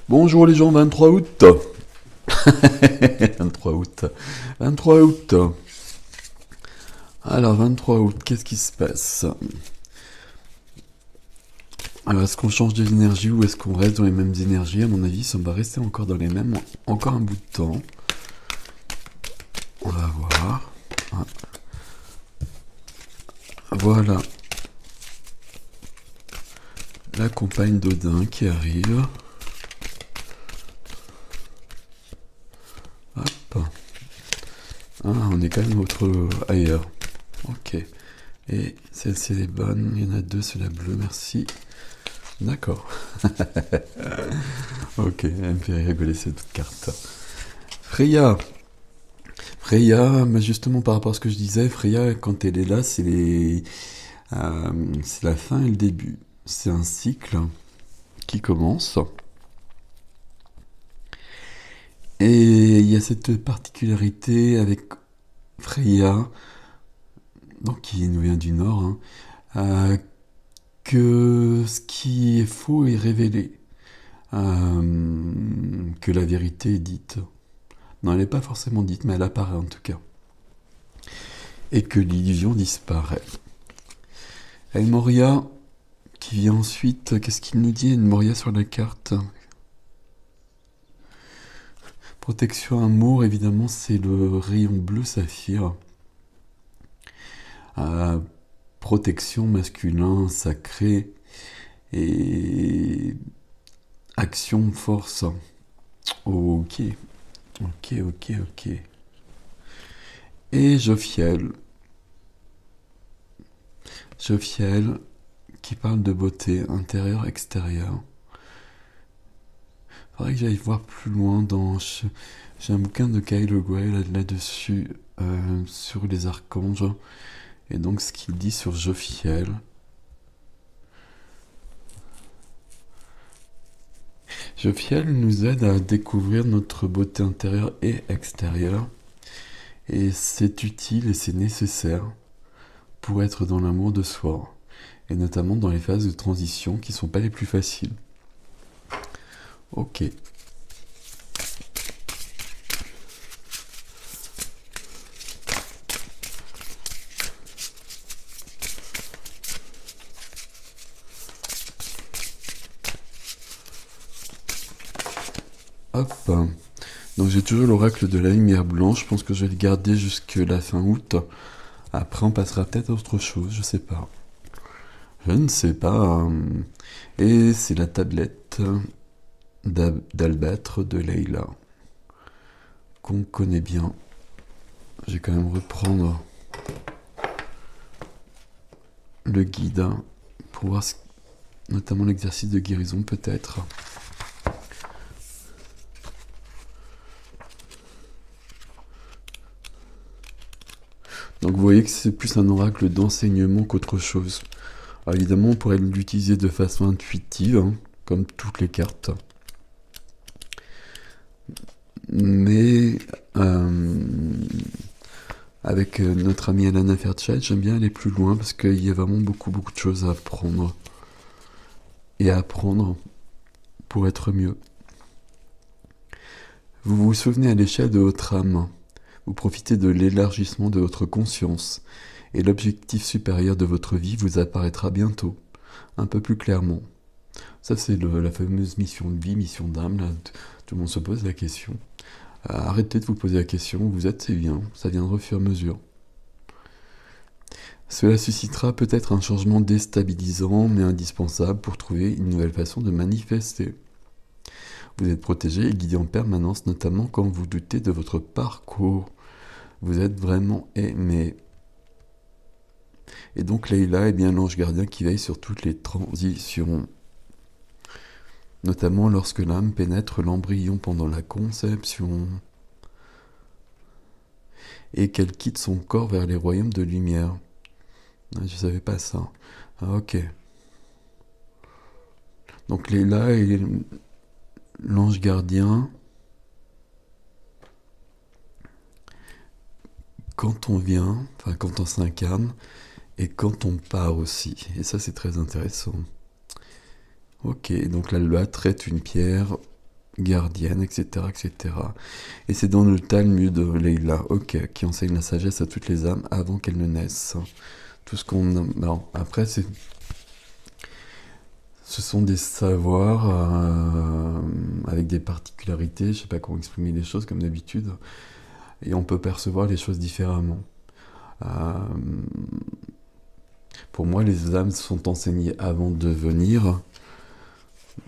Bonjour les gens, 23 août. 23 août. 23 août. Alors, 23 août, qu'est-ce qui se passe? Alors, est-ce qu'on change d'énergie ou est-ce qu'on reste dans les mêmes énergies? À mon avis, ça va rester encore dans les mêmes, encore un bout de temps. On va voir. Voilà. La compagne d'Odin qui arrive. Hop. Ah, on est quand même ailleurs. Ok. Et celle-ci elle est bonne. Il y en a deux, c'est la bleue, merci. D'accord. Ok, elle me fait rigoler cette carte. Freya. Freya, mais justement par rapport à ce que je disais, Freya, quand elle est là, c'est la fin et le début. C'est un cycle qui commence. Et il y a cette particularité avec Freya, donc qui nous vient du Nord, hein, que ce qui est faux est révélé, que la vérité est dite. Non, elle n'est pas forcément dite, mais elle apparaît en tout cas. Et que l'illusion disparaît. El Moria, qui vient ensuite, qu'est-ce qu'il nous dit El Moria sur la carte? Protection amour, évidemment, c'est le rayon bleu saphir. Protection masculin, sacré, et action, force. Ok, ok. Et Jophiel. Jophiel, qui parle de beauté intérieure, extérieure. Faudrait que j'aille voir plus loin j'ai un bouquin de Kyle Gray là-dessus, sur les archanges. Et donc ce qu'il dit sur Jophiel. Jophiel nous aide à découvrir notre beauté intérieure et extérieure. Et c'est utile et c'est nécessaire pour être dans l'amour de soi. Et notamment dans les phases de transition qui sont pas les plus faciles. Ok. Hop. Donc j'ai toujours l'oracle de la lumière blanche. Je pense que je vais le garder jusqu'à la fin août. Après on passera peut-être à autre chose, je sais pas. Je ne sais pas. Et c'est la tablette d'Albâtre de Leila, qu'on connaît bien. Je vais quand même reprendre le guide pour voir notamment l'exercice de guérison peut-être. Donc vous voyez que c'est plus un oracle d'enseignement qu'autre chose. Alors évidemment on pourrait l'utiliser de façon intuitive, hein, comme toutes les cartes. Mais avec notre ami Alana Fairchild, j'aime bien aller plus loin parce qu'il y a vraiment beaucoup de choses à apprendre. Et à apprendre pour être mieux. Vous vous souvenez à l'échelle de votre âme. Vous profitez de l'élargissement de votre conscience. Et l'objectif supérieur de votre vie vous apparaîtra bientôt, un peu plus clairement. Ça c'est la fameuse mission de vie, mission d'âme, là, tout le monde se pose la question. Arrêtez de vous poser la question, où vous êtes, c'est bien, ça viendra au fur et à mesure. Cela suscitera peut-être un changement déstabilisant, mais indispensable pour trouver une nouvelle façon de manifester. Vous êtes protégé et guidé en permanence, notamment quand vous doutez de votre parcours. Vous êtes vraiment aimé. Et donc Leila est bien l'ange gardien qui veille sur toutes les transitions. Notamment lorsque l'âme pénètre l'embryon pendant la conception. Et qu'elle quitte son corps vers les royaumes de lumière. Je savais pas ça. Ah, ok. Donc Leila est l'ange gardien. Quand on vient, enfin quand on s'incarne, et quand on part aussi. Et ça c'est très intéressant. Ok, donc l'albâtre est une pierre gardienne, etc., etc. Et c'est dans le Talmud, Leïla, ok, qui enseigne la sagesse à toutes les âmes avant qu'elles ne naissent. Tout ce qu'on... Non, après, ce sont des savoirs avec des particularités, je sais pas comment exprimer les choses comme d'habitude, et on peut percevoir les choses différemment. Euh, pour moi, les âmes sont enseignées avant de venir,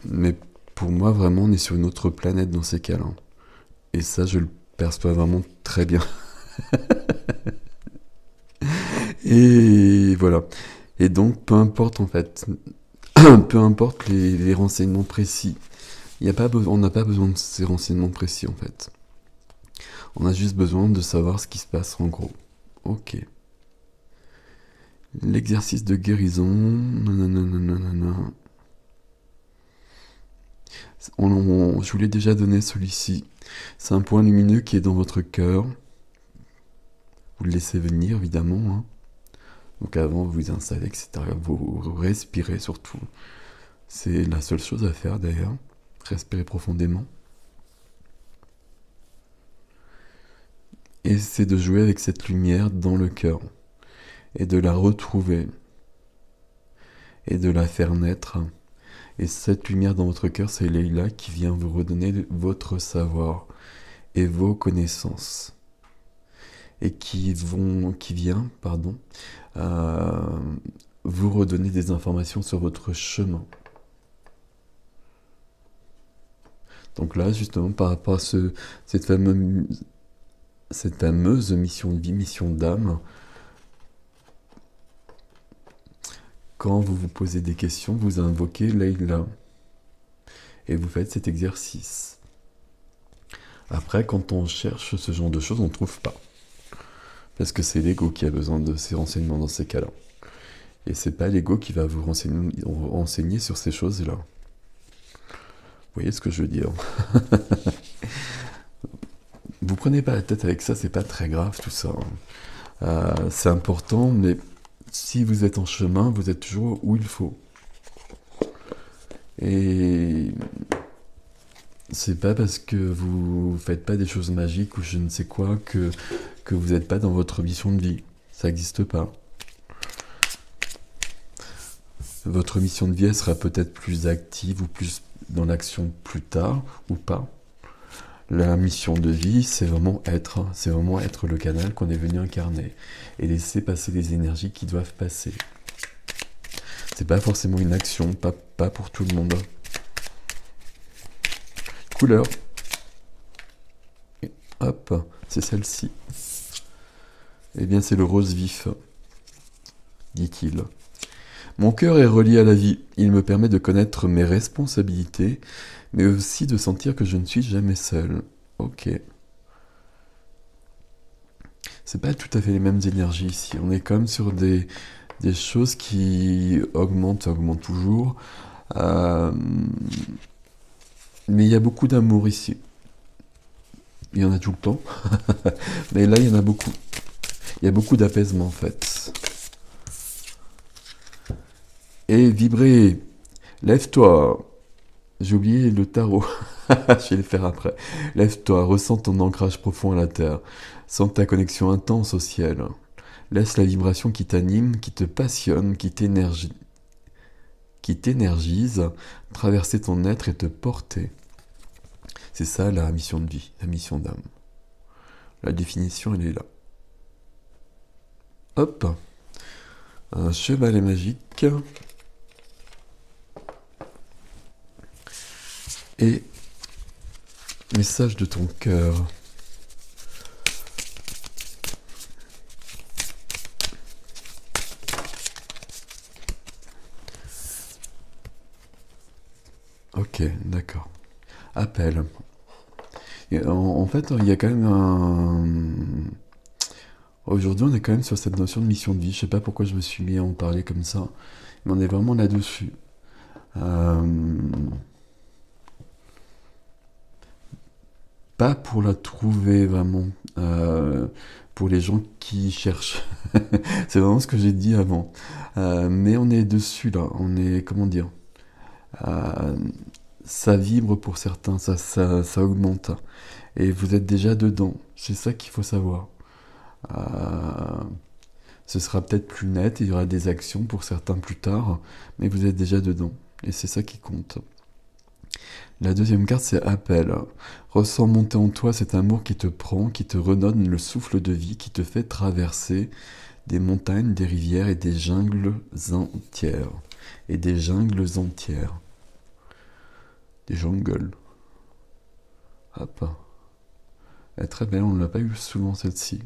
mais pour moi, vraiment, on est sur une autre planète dans ces cas-là. Et ça, je le perçois vraiment très bien. Et voilà. Et donc, peu importe en fait, peu importe les renseignements précis, on n'a pas besoin de ces renseignements précis en fait. On a juste besoin de savoir ce qui se passe en gros. Ok. L'exercice de guérison. Nanana. Je vous l'ai déjà donné celui-ci. C'est un point lumineux qui est dans votre cœur. Vous le laissez venir évidemment. Hein. Donc avant, vous vous installez, etc. Vous respirez surtout. C'est la seule chose à faire d'ailleurs. Respirez profondément. Et c'est de jouer avec cette lumière dans le cœur. Et de la retrouver. Et de la faire naître. Et cette lumière dans votre cœur, c'est Leïla qui vient vous redonner votre savoir et vos connaissances. Et qui vient, vous redonner des informations sur votre chemin. Donc là, justement, par rapport à cette fameuse mission de vie, mission d'âme, quand vous vous posez des questions, vous invoquez Leïla. Et vous faites cet exercice. Après, quand on cherche ce genre de choses, on ne trouve pas. Parce que c'est l'ego qui a besoin de ces renseignements dans ces cas-là. Et c'est pas l'ego qui va vous renseigner sur ces choses-là. Vous voyez ce que je veux dire? Vous prenez pas la tête avec ça, c'est pas très grave tout ça. C'est important, mais si vous êtes en chemin, vous êtes toujours où il faut. Et c'est pas parce que vous faites pas des choses magiques ou je ne sais quoi que vous n'êtes pas dans votre mission de vie. Ça n'existe pas. Votre mission de vie, elle sera peut-être plus active ou plus dans l'action plus tard ou pas. La mission de vie, c'est vraiment être le canal qu'on est venu incarner et laisser passer les énergies qui doivent passer. C'est pas forcément une action, pas pour tout le monde. Couleur. Et hop, c'est celle-ci. Eh bien, c'est le rose vif, dit-il. Mon cœur est relié à la vie. Il me permet de connaître mes responsabilités, mais aussi de sentir que je ne suis jamais seul. Ok. C'est pas tout à fait les mêmes énergies ici. On est quand même sur des choses qui augmentent toujours. Mais il y a beaucoup d'amour ici. Il y en a tout le temps. Mais là, il y en a beaucoup. Il y a beaucoup d'apaisement en fait. Et vibrer. Lève-toi. J'ai oublié le tarot. Je vais le faire après. Lève-toi, ressens ton ancrage profond à la terre. Sens ta connexion intense au ciel. Laisse la vibration qui t'anime, qui te passionne, qui t'énergise, traverser ton être et te porter. C'est ça la mission de vie, la mission d'âme. La définition, elle est là. Hop. Un chevalet magique. Et message de ton cœur. Ok, d'accord. Appel. Et en fait, il y a quand même un... Aujourd'hui, on est quand même sur cette notion de mission de vie. Je sais pas pourquoi je me suis mis à en parler comme ça, mais on est vraiment là-dessus. Pas pour la trouver vraiment, pour les gens qui cherchent. C'est vraiment ce que j'ai dit avant. Mais on est dessus là, on est, comment dire, ça vibre pour certains, ça augmente. Et vous êtes déjà dedans. C'est ça qu'il faut savoir. Euh, Ce sera peut-être plus net, il y aura des actions pour certains plus tard, mais vous êtes déjà dedans. Et c'est ça qui compte. La deuxième carte, c'est appel. Ressens monter en toi cet amour qui te prend, qui te redonne le souffle de vie, qui te fait traverser des montagnes, des rivières et des jungles entières. Et des jungles entières. Des jungles. Hop. Elle est très belle, on ne l'a pas eu souvent celle-ci.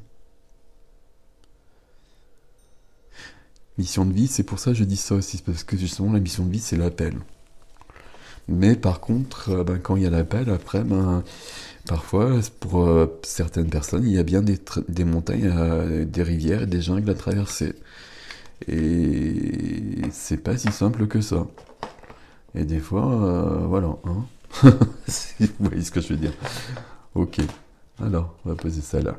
Mission de vie, c'est pour ça que je dis ça aussi, parce que justement la mission de vie, c'est l'appel. Mais par contre, quand il y a l'appel, après, parfois, pour certaines personnes, il y a bien des montagnes, des rivières et des jungles à traverser. Et c'est pas si simple que ça. Et des fois, voilà. Hein. Vous voyez ce que je veux dire. Ok. Alors, on va poser ça là.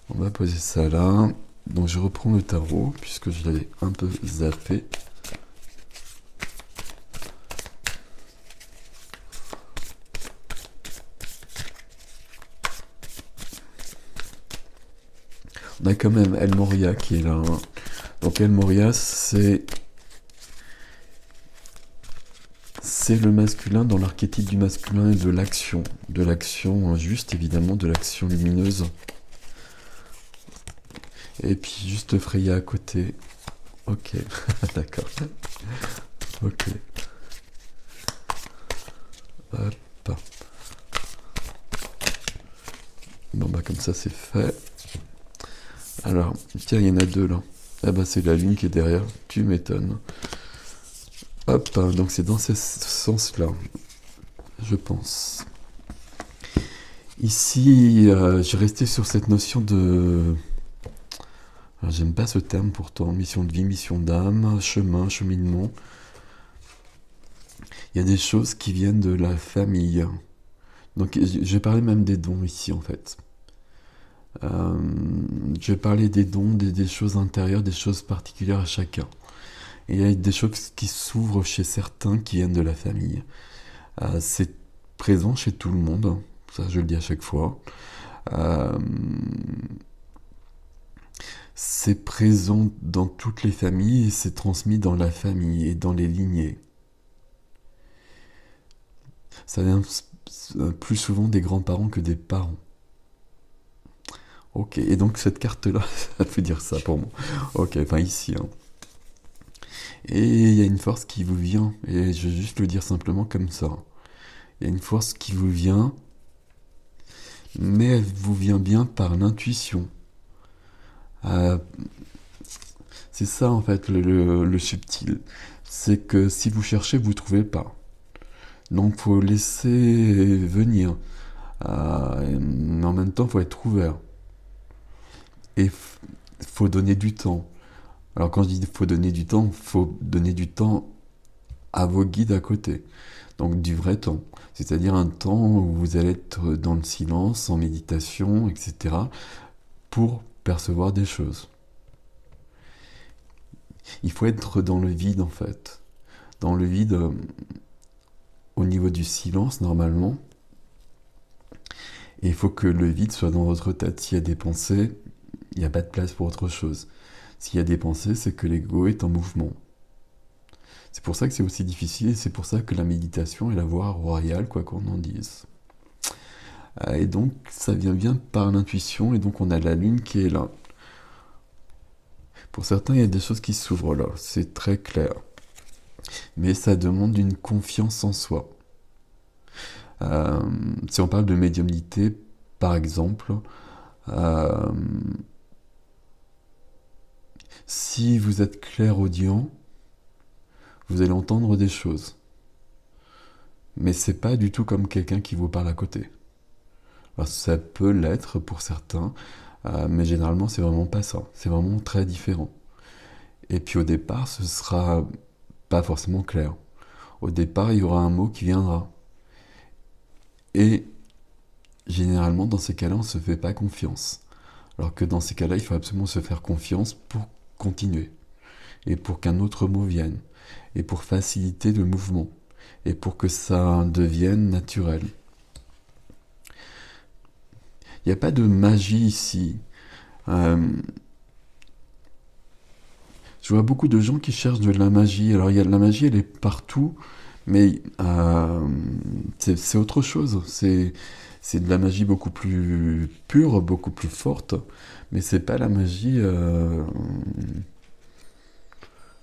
On va poser ça là. Donc je reprends le tarot, puisque je l'avais un peu zappé. On a quand même El Moria qui est là. Hein. Donc El Moria, c'est le masculin dans l'archétype du masculin et de l'action. De l'action juste, évidemment, de l'action lumineuse. Et puis juste Freya à côté. Ok, d'accord. Ok. Hop. Bon bah comme ça c'est fait. Alors, tiens, il y en a deux là. Ah bah c'est la lune qui est derrière, tu m'étonnes. Hop, donc c'est dans ce sens-là, je pense. Ici, j'ai resté sur cette notion de... Alors, j'aime pas ce terme pourtant, mission de vie, mission d'âme, chemin, cheminement. Il y a des choses qui viennent de la famille. Donc je vais parler même des dons ici en fait. Je vais parler des dons, des choses intérieures, des choses particulières à chacun. Et il y a des choses qui s'ouvrent chez certains qui viennent de la famille. C'est présent chez tout le monde, ça je le dis à chaque fois. C'est présent dans toutes les familles et c'est transmis dans la famille et dans les lignées. Ça vient plus souvent des grands-parents que des parents. Ok, et donc cette carte-là, ça veut dire ça pour moi. Ok, enfin ici. Hein. Et il y a une force qui vous vient, et je vais juste le dire simplement comme ça. Il y a une force qui vous vient, mais elle vous vient bien par l'intuition. C'est ça en fait le subtil. C'est que si vous cherchez, vous ne trouvez pas. Donc faut laisser venir. Mais en même temps, faut être ouvert. Et faut donner du temps. Alors quand je dis faut donner du temps à vos guides à côté. Donc du vrai temps. C'est-à-dire un temps où vous allez être dans le silence, en méditation, etc. pour percevoir des choses. Il faut être dans le vide en fait. Dans le vide au niveau du silence normalement. Et il faut que le vide soit dans votre tête. S'il y a des pensées, il n'y a pas de place pour autre chose. S'il y a des pensées, c'est que l'ego est en mouvement. C'est pour ça que c'est aussi difficile et c'est pour ça que la méditation est la voie royale, quoi qu'on en dise. Et donc, ça vient bien par l'intuition et donc on a la lune qui est là. Pour certains, il y a des choses qui s'ouvrent là, c'est très clair. Mais ça demande une confiance en soi. Si on parle de médiumnité, par exemple, si vous êtes clairaudient, vous allez entendre des choses. Mais c'est pas du tout comme quelqu'un qui vous parle à côté. Alors, ça peut l'être pour certains, mais généralement c'est vraiment pas ça. C'est vraiment très différent. Et puis au départ, ce sera pas forcément clair. Au départ, il y aura un mot qui viendra. Et généralement, dans ces cas-là, on ne se fait pas confiance. Alors que dans ces cas-là, il faut absolument se faire confiance pour continuer. Et pour qu'un autre mot vienne. Et pour faciliter le mouvement. et pour que ça devienne naturel. Il n'y a pas de magie ici. Je vois beaucoup de gens qui cherchent de la magie. Alors, la magie, elle est partout, mais c'est autre chose. C'est de la magie beaucoup plus pure, beaucoup plus forte, mais c'est pas la magie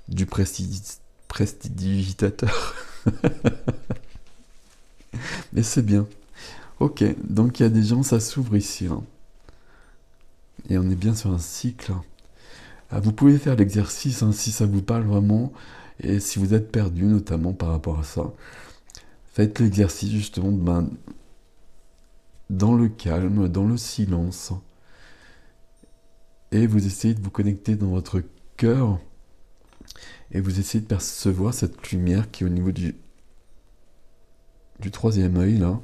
du prestidigitateur. Mais c'est bien. Ok, donc il y a des gens, ça s'ouvre ici, hein. Et on est bien sur un cycle. Vous pouvez faire l'exercice, hein, si ça vous parle vraiment, et si vous êtes perdu notamment par rapport à ça. Faites l'exercice justement dans le calme, dans le silence, et vous essayez de vous connecter dans votre cœur, et vous essayez de percevoir cette lumière qui est au niveau du troisième œil, là,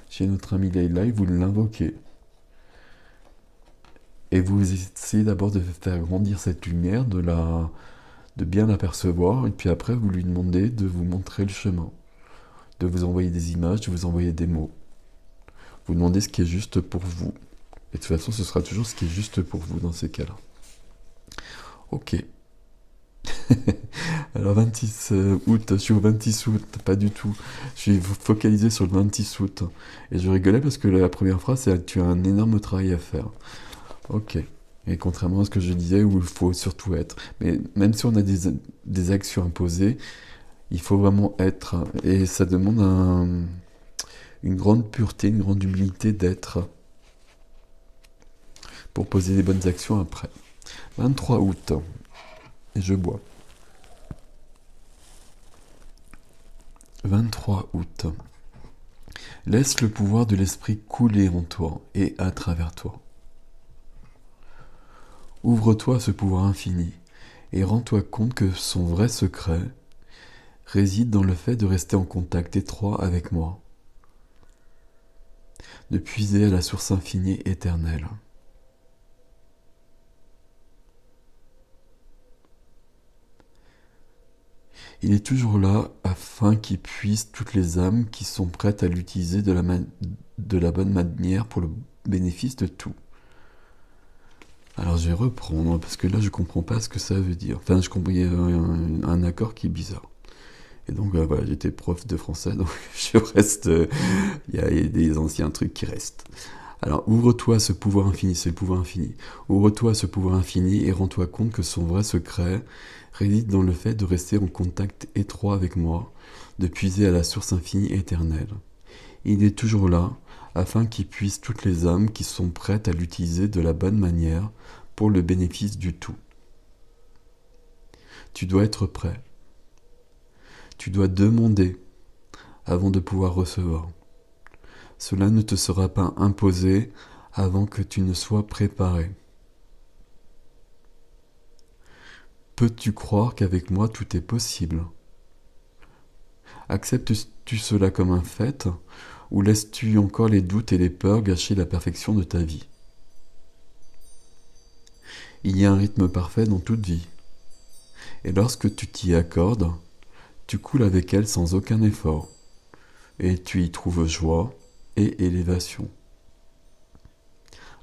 chez notre ami Leïla, et vous l'invoquez. Et vous essayez d'abord de faire grandir cette lumière, de bien l'apercevoir, et puis après vous lui demandez de vous montrer le chemin, de vous envoyer des images, de vous envoyer des mots. Vous demandez ce qui est juste pour vous. Et de toute façon, ce sera toujours ce qui est juste pour vous dans ces cas-là. Ok. Alors 26 août, je suis au 26 août, pas du tout. Je suis focalisé sur le 26 août. Et je rigolais parce que la première phrase, c'est « tu as un énorme travail à faire ». Ok. Et contrairement à ce que je disais, où il faut surtout être. Mais même si on a des actions imposées, il faut vraiment être. Et ça demande une grande pureté, une grande humilité d'être pour poser les bonnes actions après. 23 août. Et je bois. 23 août. Laisse le pouvoir de l'esprit couler en toi et à travers toi. Ouvre-toi à ce pouvoir infini et rends-toi compte que son vrai secret réside dans le fait de rester en contact étroit avec moi, de puiser à la source infinie éternelle. Il est toujours là afin qu'il puise toutes les âmes qui sont prêtes à l'utiliser de la bonne manière pour le bénéfice de tout. Alors je vais reprendre, parce que là je comprends pas ce que ça veut dire. Enfin, je comprends, il y a un accord qui est bizarre. Et donc voilà, j'étais prof de français, donc je reste... Il y a des anciens trucs qui restent. Alors ouvre-toi à ce pouvoir infini, c'est le pouvoir infini. Ouvre-toi à ce pouvoir infini et rends-toi compte que son vrai secret réside dans le fait de rester en contact étroit avec moi, de puiser à la source infinie éternelle. Il est toujours là, afin qu'il puise toutes les âmes qui sont prêtes à l'utiliser de la bonne manière pour le bénéfice du tout. Tu dois être prêt. Tu dois demander avant de pouvoir recevoir. Cela ne te sera pas imposé avant que tu ne sois préparé. Peux-tu croire qu'avec moi tout est possible? Acceptes-tu cela comme un fait, ou laisses-tu encore les doutes et les peurs gâcher la perfection de ta vie? Il y a un rythme parfait dans toute vie, et lorsque tu t'y accordes, tu coules avec elle sans aucun effort, et tu y trouves joie et élévation.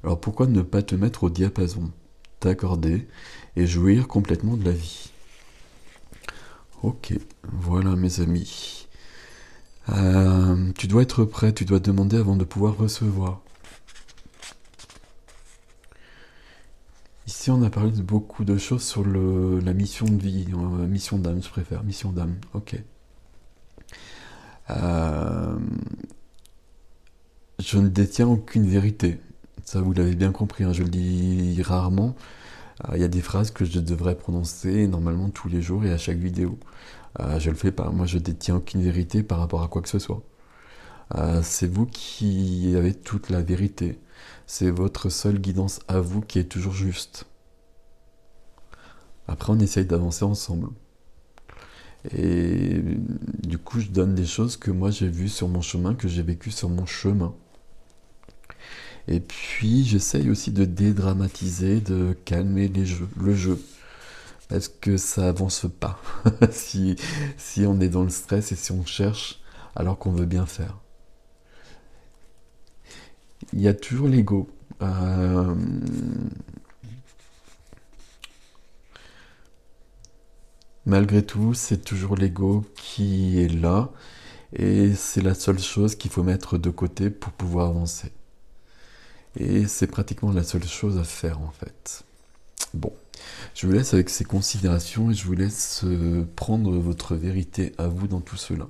Alors pourquoi ne pas te mettre au diapason, t'accorder et jouir complètement de la vie? Ok, voilà mes amis. Tu dois être prêt, tu dois demander avant de pouvoir recevoir. Ici on a parlé de beaucoup de choses sur la mission de vie, mission d'âme je préfère, mission d'âme, ok. Je ne détiens aucune vérité, ça vous l'avez bien compris, hein, je le dis rarement. Il y a des phrases que je devrais prononcer normalement tous les jours et à chaque vidéo. Je le fais pas, moi je détiens aucune vérité par rapport à quoi que ce soit. C'est vous qui avez toute la vérité. C'est votre seule guidance à vous qui est toujours juste. Après on essaye d'avancer ensemble. Et du coup je donne des choses que moi j'ai vues sur mon chemin, que j'ai vécues sur mon chemin. Et puis j'essaye aussi de dédramatiser, de calmer le jeu. est-ce que ça avance pas si, si on est dans le stress et si on cherche alors qu'on veut bien faire? Il y a toujours l'ego. Euh, Malgré tout, c'est toujours l'ego qui est là et c'est la seule chose qu'il faut mettre de côté pour pouvoir avancer. Et c'est pratiquement la seule chose à faire en fait. Bon, je vous laisse avec ces considérations et je vous laisse prendre votre vérité à vous dans tout cela.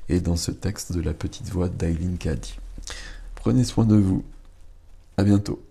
Et dans ce texte de la petite voix d'Aileen Cady. Prenez soin de vous. À bientôt.